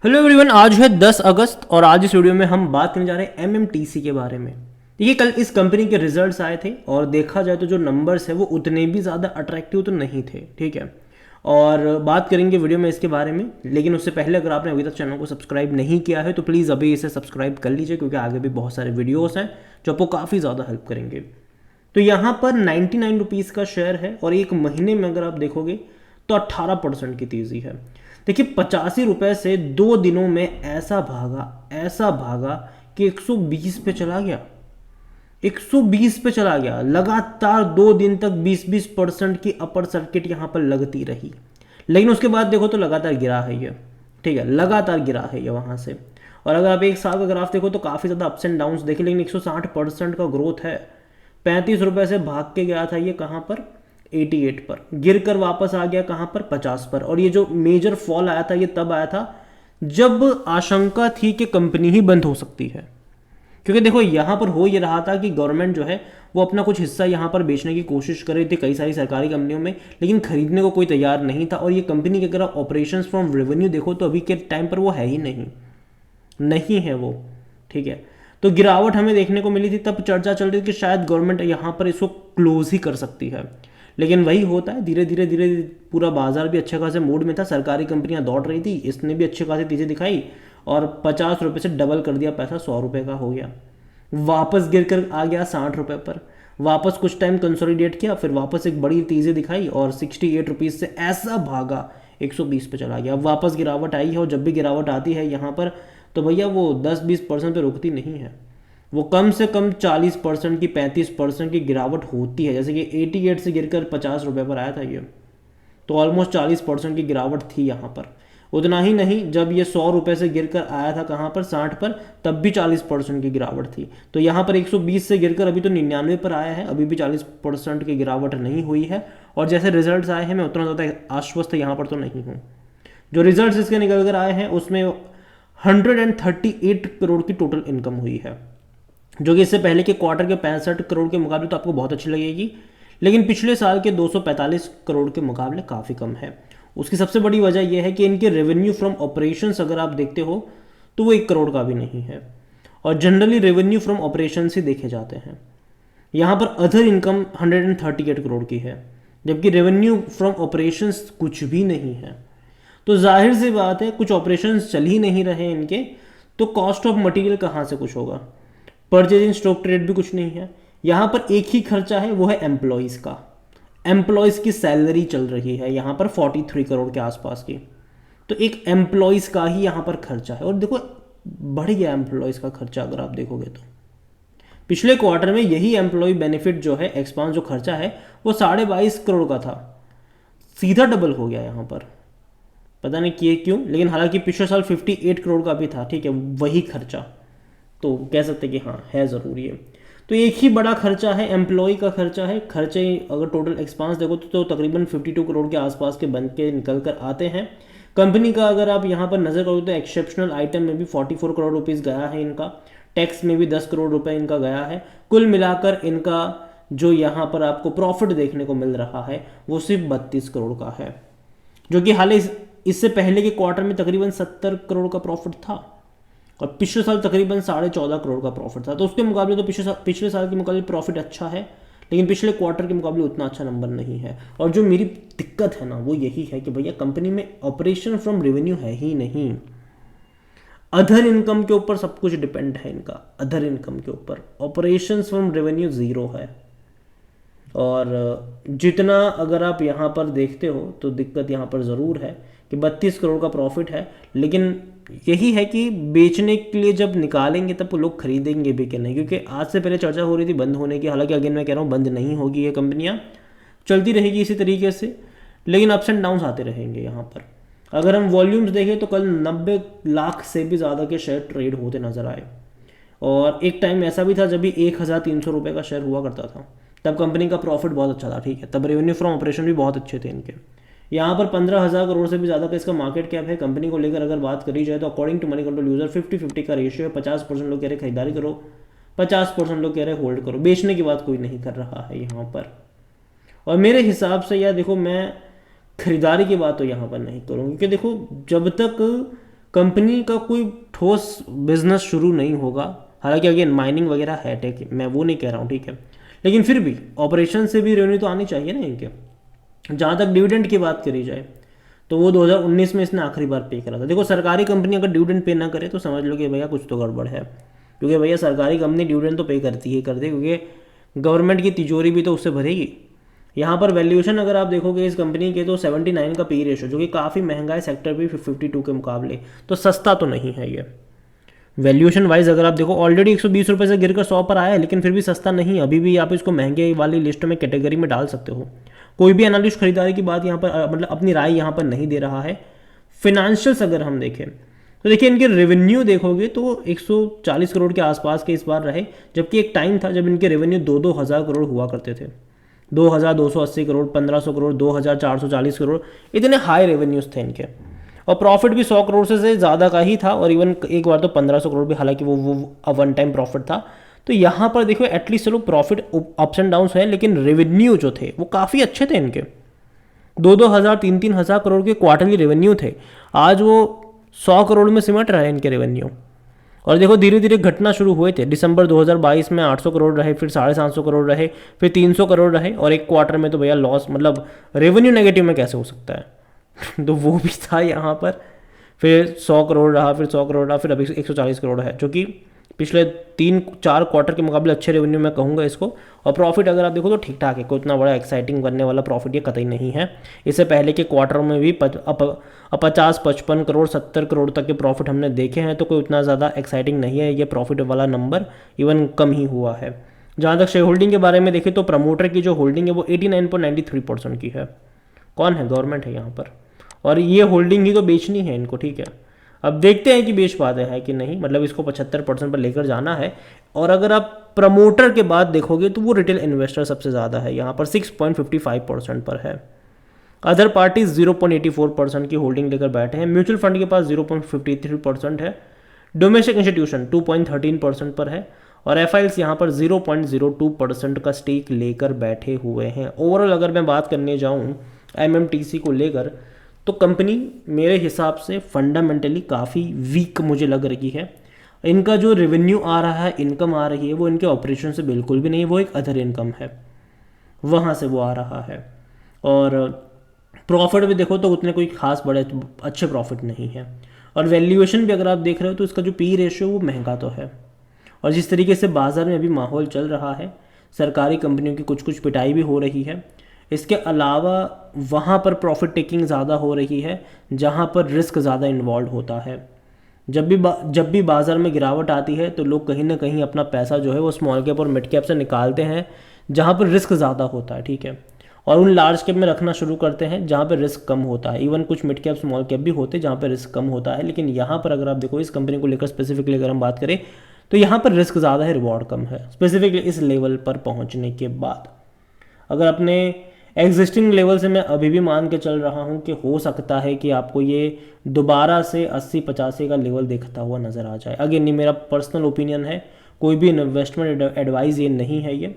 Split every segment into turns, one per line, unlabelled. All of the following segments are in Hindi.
हेलो एवरीवन, आज है 10 अगस्त और आज इस वीडियो में हम बात करने जा रहे हैं एमएमटीसी के बारे में। देखिए, कल इस कंपनी के रिजल्ट्स आए थे और देखा जाए तो जो नंबर्स है वो उतने भी ज़्यादा अट्रैक्टिव तो नहीं थे। ठीक है, और बात करेंगे वीडियो में इसके बारे में। लेकिन उससे पहले अगर आपने अभी तक चैनल को सब्सक्राइब नहीं किया है तो प्लीज़ अभी इसे सब्सक्राइब कर लीजिए, क्योंकि आगे भी बहुत सारे वीडियोज़ हैं जो आपको काफ़ी ज़्यादा हेल्प करेंगे। तो यहाँ पर 99 रुपीज़ का शेयर है और एक महीने में अगर आप देखोगे तो 18% की तेज़ी है। देखिए, 85 रुपये से 2 दिनों में ऐसा भागा कि 120 पे चला गया। 120 पे चला गया, लगातार 2 दिन तक 20% की अपर सर्किट यहाँ पर लगती रही। लेकिन उसके बाद देखो तो लगातार गिरा है ये। ठीक है, लगातार गिरा है ये वहाँ से। और अगर आप एक साल का ग्राफ देखो तो काफ़ी ज़्यादा अप्स एंड डाउन्स देखे, लेकिन 160% का ग्रोथ है। 35 रुपये से भाग के गया था ये कहाँ पर, 88 पर, गिर कर वापस आ गया कहाँ पर, 50 पर। और ये जो मेजर फॉल आया था ये तब आया था जब आशंका थी कि कंपनी ही बंद हो सकती है। क्योंकि देखो, यहाँ पर हो ये रहा था कि गवर्नमेंट जो है वो अपना कुछ हिस्सा यहाँ पर बेचने की कोशिश कर रही थी कई सारी सरकारी कंपनियों में, लेकिन खरीदने को कोई तैयार नहीं था। और ये कंपनी के अगर आप ऑपरेशंस फ्रॉम रेवेन्यू देखो तो अभी के टाइम पर वो है ही नहीं है वो। ठीक है, तो गिरावट हमें देखने को मिली थी, तब चर्चा चल रही थी कि शायद गवर्नमेंट यहाँ पर इसको क्लोज ही कर सकती है। लेकिन वही होता है, धीरे धीरे धीरे पूरा बाजार भी अच्छे खासे मूड में था, सरकारी कंपनियां दौड़ रही थी, इसने भी अच्छे खासी तेजी दिखाई और 50 रुपये से डबल कर दिया, पैसा 100 रुपये का हो गया। वापस गिर कर आ गया 60 रुपये पर, वापस कुछ टाइम कंसोलिडेट किया, फिर वापस एक बड़ी तेजी दिखाई और 68 रुपीज़ से ऐसा भागा 120 पे चला गया। अब वापस गिरावट आई है और जब भी गिरावट आती है यहाँ पर तो भैया वो 10-20% पे रुकती नहीं है, वो कम से कम 40% की 35% की गिरावट होती है। जैसे कि 88 से गिरकर 50 रुपये पर आया था ये, तो ऑलमोस्ट 40% की गिरावट थी यहाँ पर। उतना ही नहीं, जब ये 100 रुपये से गिरकर आया था कहाँ पर, 60 पर, तब भी 40% की गिरावट थी। तो यहाँ पर 120 से गिरकर अभी तो 99 पर आया है, अभी भी 40% की गिरावट नहीं हुई है। और जैसे रिजल्ट्स आए हैं मैं उतना ज़्यादा आश्वस्त यहाँ पर तो नहीं हूँ। जो रिजल्ट्स इसके निकल कर आए हैं उसमें 138 करोड़ की टोटल इनकम हुई है, जो कि इससे पहले के क्वार्टर के 65 करोड़ के मुकाबले तो आपको बहुत अच्छी लगेगी, लेकिन पिछले साल के 245 करोड़ के मुकाबले काफ़ी कम है। उसकी सबसे बड़ी वजह यह है कि इनके रेवेन्यू फ्रॉम ऑपरेशंस अगर आप देखते हो तो वो 1 करोड़ का भी नहीं है, और जनरली रेवेन्यू फ्रॉम ऑपरेशंस ही देखे जाते हैं। यहाँ पर अदर इनकम 138 करोड़ की है, जबकि रेवेन्यू फ्रॉम ऑपरेशंस कुछ भी नहीं है। तो जाहिर सी बात है, कुछ ऑपरेशंस चल ही नहीं रहे इनके, तो कॉस्ट ऑफ मटेरियल कहाँ से कुछ होगा, परचेजिंग स्टॉक ट्रेड भी कुछ नहीं है। यहाँ पर एक ही खर्चा है, वो है एम्प्लॉयज़ का। एम्प्लॉयज़ की सैलरी चल रही है यहाँ पर 43 करोड़ के आसपास की, तो एक एम्प्लॉयज़ का ही यहाँ पर खर्चा है। और देखो, बढ़ गया एम्प्लॉयज़ का खर्चा अगर आप देखोगे तो। पिछले क्वार्टर में यही एम्प्लॉय बेनिफिट जो है, एक्सपांस जो खर्चा है, वो 22.5 करोड़ का था, सीधा डबल हो गया यहाँ पर। पता नहीं किए क्यों, लेकिन हालांकि पिछले साल 58 करोड़ का भी था। ठीक है, वही खर्चा, तो कह सकते कि हाँ है ज़रूरी है। तो एक ही बड़ा खर्चा है, एम्प्लॉय का खर्चा है। खर्चे अगर टोटल एक्सपांस देखो तो तकरीबन 52 करोड़ के आसपास के बन के निकल कर आते हैं। कंपनी का अगर आप यहाँ पर नज़र करो तो एक्सेप्शनल आइटम में भी 44 करोड़ रुपीज़ गया है इनका, टैक्स में भी 10 करोड़ रुपए इनका गया है। कुल मिलाकर इनका जो यहाँ पर आपको प्रॉफिट देखने को मिल रहा है वो सिर्फ 32 करोड़ का है, जो कि हाल इससे पहले के क्वार्टर में तकरीबन 70 करोड़ का प्रॉफिट था और पिछले साल तकरीबन 14.5 करोड़ का प्रॉफिट था। तो उसके मुकाबले तो पिछले साल के मुकाबले प्रॉफिट अच्छा है, लेकिन पिछले क्वार्टर के मुकाबले उतना अच्छा नंबर नहीं है। और जो मेरी दिक्कत है ना वो यही है कि भैया कंपनी में ऑपरेशन फ्रॉम रेवेन्यू है ही नहीं, अदर इनकम के ऊपर सब कुछ डिपेंड है इनका, अदर इनकम के ऊपर। ऑपरेशंस फ्रॉम रेवेन्यू ज़ीरो है। और जितना अगर आप यहाँ पर देखते हो तो दिक्कत यहाँ पर ज़रूर है कि 32 करोड़ का प्रॉफिट है, लेकिन यही है कि बेचने के लिए जब निकालेंगे तब लोग खरीदेंगे भी कि नहीं। क्योंकि आज से पहले चर्चा हो रही थी बंद होने की, हालांकि अगेन मैं कह रहा हूँ बंद नहीं होगी, ये कंपनियाँ चलती रहेगी इसी तरीके से, लेकिन अप्स एंड डाउन्स आते रहेंगे यहाँ पर। अगर हम वॉल्यूम्स देखें तो कल 90 लाख से भी ज़्यादा के शेयर ट्रेड होते नजर आए, और एक टाइम ऐसा भी था जब भी 1300 रुपये का शेयर हुआ करता था, तब कंपनी का प्रॉफिट बहुत अच्छा था। ठीक है, तब रेवेन्यू फ्रॉम ऑपरेशन भी बहुत अच्छे थे इनके। यहाँ पर 15,000 करोड़ से भी ज़्यादा का इसका मार्केट कैप है। कंपनी को लेकर अगर बात करी जाए तो according to Moneycontrol user 50-50 का रेशियो है। 50% लोग कह रहे खरीदारी करो, 50% लोग कह रहे होल्ड करो, बेचने की बात कोई नहीं कर रहा है यहाँ पर। और मेरे हिसाब से यार देखो, मैं खरीदारी की बात तो यहाँ पर नहीं करूँगी, क्योंकि देखो जब तक कंपनी का कोई ठोस बिजनेस शुरू नहीं होगा। हालांकि अगेन माइनिंग वगैरह है, टेक, मैं वो नहीं कह रहा हूँ, ठीक है, लेकिन फिर भी ऑपरेशन से भी रेवेन्यू तो आनी चाहिए ना इनके। जहाँ तक डिविडेंड की बात करी जाए तो वो 2019 में इसने आखिरी बार पे करा था। देखो सरकारी कंपनी अगर डिविडेंड पे ना करे तो समझ लो कि भैया कुछ तो गड़बड़ है, क्योंकि भैया सरकारी कंपनी डिविडेंड तो पे करती ही करती, क्योंकि गवर्नमेंट की तिजोरी भी तो उससे भरेगी। यहाँ पर वैल्यूएशन अगर आप देखोगे इस कंपनी के तो 79 का पी रेशो, जो कि काफ़ी महंगा है सेक्टर भी 52 के मुकाबले, तो सस्ता तो नहीं है ये। वैल्यूएशन वाइज अगर आप देखो ऑलरेडी 120 रुपये से गिरकर 100 पर आया है, लेकिन फिर भी सस्ता नहीं, अभी भी आप इसको महंगे वाली लिस्ट में कैटेगरी में डाल सकते हो। कोई भी एनालिस्ट खरीदारी की बात यहाँ पर मतलब अपनी राय यहाँ पर नहीं दे रहा है। फिनेंशियल्स अगर हम देखें तो देखिए इनके रेवेन्यू देखोगे तो 140 करोड़ के आसपास के इस बार रहे, जबकि एक टाइम था जब इनके रेवेन्यू 2-2 हज़ार करोड़ हुआ करते थे। 2280 करोड़, 1500 करोड़, 2440 करोड़, इतने हाई रेवेन्यूज थे इनके। और प्रॉफिट भी 100 करोड़ से ज़्यादा का ही था, और इवन एक बार तो 1500 करोड़ भी, हालांकि वो वन टाइम प्रॉफिट था। तो यहाँ पर देखो एटलीस्ट चलो प्रॉफिट अप्स एंड डाउन्स है, लेकिन रेवेन्यू जो थे वो काफ़ी अच्छे थे इनके। 2-2 हज़ार, 3-3 हज़ार करोड़ के क्वार्टरली रेवेन्यू थे। आज वो 100 करोड़ में सिमट रहे हैं इनके रेवेन्यू। और देखो धीरे धीरे घटना शुरू हुए थे। दिसंबर 2022 में 800 करोड़ रहे, फिर 750 करोड़ रहे, फिर 300 करोड़ रहे, और एक क्वार्टर में तो भैया लॉस, मतलब रेवेन्यू नेगेटिव में कैसे हो सकता है तो वो भी था यहाँ पर। फिर 100 करोड़ रहा, फिर 100 करोड़ रहा, फिर अभी 140 करोड़ है, जो कि पिछले 3-4 क्वार्टर के मुकाबले अच्छे रेवेन्यू मैं कहूँगा इसको। और प्रॉफिट अगर आप देखो तो ठीक ठाक है, कोई इतना बड़ा एक्साइटिंग बनने वाला प्रॉफिट ये कतई नहीं है। इससे पहले के क्वार्टर में भी 50-55 करोड़, 70 करोड़ तक के प्रॉफिट हमने देखे हैं, तो कोई उतना ज़्यादा एक्साइटिंग नहीं है ये प्रॉफिट वाला नंबर, इवन कम ही हुआ है। जहाँ तक शेयर होल्डिंग के बारे में देखें तो प्रमोटर की जो होल्डिंग है वो 89.93% की है। कौन है? गवर्नमेंट है यहाँ पर, और ये होल्डिंग ही तो बेचनी है इनको, ठीक है। अब देखते हैं कि बेच पाते हैं कि नहीं, मतलब इसको 75% पर लेकर जाना है। और अगर आप प्रमोटर के बाद देखोगे तो वो रिटेल इन्वेस्टर सबसे ज़्यादा है, यहाँ पर 6.55% पर है। अदर पार्टीज 0.84% की होल्डिंग लेकर बैठे हैं। म्यूचुअल फंड के पास 0.53% है। डोमेस्टिक इंस्टीट्यूशन 2.13% पर है, और एफआईएल्स यहाँ पर 0.02% का स्टेक लेकर बैठे हुए हैं। ओवरऑल अगर मैं बात करने जाऊँ एमएमटीसी को लेकर तो कंपनी मेरे हिसाब से फंडामेंटली काफ़ी वीक मुझे लग रही है। इनका जो रेवेन्यू आ रहा है, इनकम आ रही है, वो इनके ऑपरेशन से बिल्कुल भी नहीं, वो एक अदर इनकम है, वहाँ से वो आ रहा है। और प्रॉफिट भी देखो तो उतने कोई खास बड़े अच्छे प्रॉफिट नहीं है। और वैल्यूएशन भी अगर आप देख रहे हो तो इसका जो पी रेशियो वो महंगा तो है। और जिस तरीके से बाज़ार में अभी माहौल चल रहा है, सरकारी कंपनियों की कुछ कुछ पिटाई भी हो रही है। इसके अलावा वहाँ पर प्रॉफिट टेकिंग ज़्यादा हो रही है, जहाँ पर रिस्क ज़्यादा इन्वॉल्व होता है। जब भी बाज़ार में गिरावट आती है तो लोग कहीं ना कहीं अपना पैसा जो है वो स्मॉल कैप और मिड कैप से निकालते हैं, जहाँ पर रिस्क ज़्यादा होता है, ठीक है, और उन लार्ज कैप में रखना शुरू करते हैं जहाँ पर रिस्क कम होता है। इवन कुछ मिड कैप स्मॉल कैप भी होते हैं जहाँ पर रिस्क कम होता है, लेकिन यहाँ पर अगर आप देखो इस कंपनी को लेकर स्पेसिफिकली अगर हम बात करें तो यहाँ पर रिस्क ज़्यादा है, रिवॉर्ड कम है, स्पेसिफिकली इस लेवल पर पहुँचने के बाद। अगर अपने एग्जिस्टिंग लेवल से मैं अभी भी मान के चल रहा हूँ कि हो सकता है कि आपको ये दोबारा से 80-85 का लेवल देखता हुआ नज़र आ जाए। अगेन ये मेरा पर्सनल ओपिनियन है, कोई भी इन्वेस्टमेंट एडवाइस ये नहीं है। ये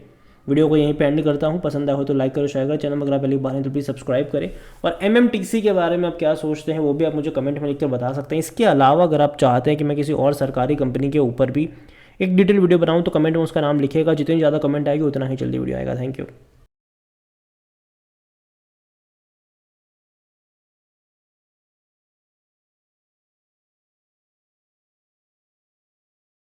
वीडियो को यहीं पे एंड करता हूँ। पसंद आया हो तो लाइक करो, शेयर करो, चैनल में अगर आप पहली बार हैं तो प्लीज़ सब्सक्राइब करें। और एमएमटीसी के बारे में आप क्या सोचते हैं वो भी आप मुझे कमेंट में लिखकर बता सकते हैं। इसके अलावा अगर आप चाहते हैं कि मैं किसी और सरकारी कंपनी के ऊपर भी एक डिटेल वीडियो बनाऊँ तो कमेंट में उसका नाम लिखेगा। जितनी ज़्यादा कमेंट आएगी उतना ही जल्दी वीडियो आएगा। Thank you.